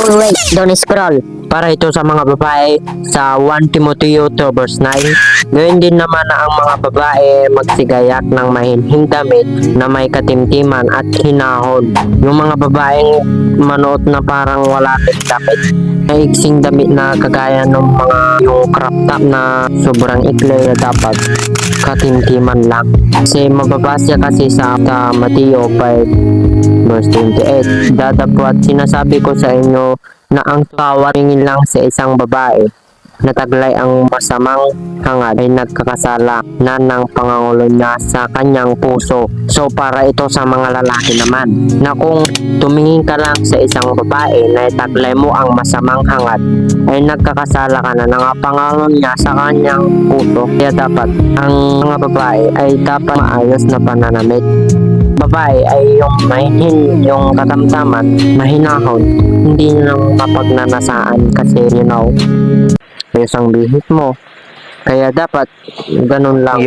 Always, don't scroll. Para ito sa mga babae sa 1 Timoteo 2 verse 9. Gayun din naman na ang mga babae magsigayak ng mahinhing damit na may katimtiman at hinahon. Yung mga babaeng manoot na parang wala rin damit. Naiksing damit na kagaya ng mga yung crop top na sobrang ikli na dapat katimtiman lang. Kasi mababasya kasi sa Mateo 5 verse 28. Datapwat sinasabi ko sa inyo na ang kawaringin lang sa isang babae na taglay ang masamang hangad ay nagkakasala na ng pangangulo niya sa kanyang puso. So para ito sa mga lalaki naman na kung tumingin ka lang sa isang babae na taglay mo ang masamang hangad ay nagkakasala ka na ng pangangulo niya sa kanyang puso. Kaya dapat ang mga babae ay dapat maayos na pananamit. Babae ay yung mahinhin, yung katamtaman, mahinahon, hindi lang mapagnanasaan kasi ayos ang bihis mo. Kaya dapat ganun lang.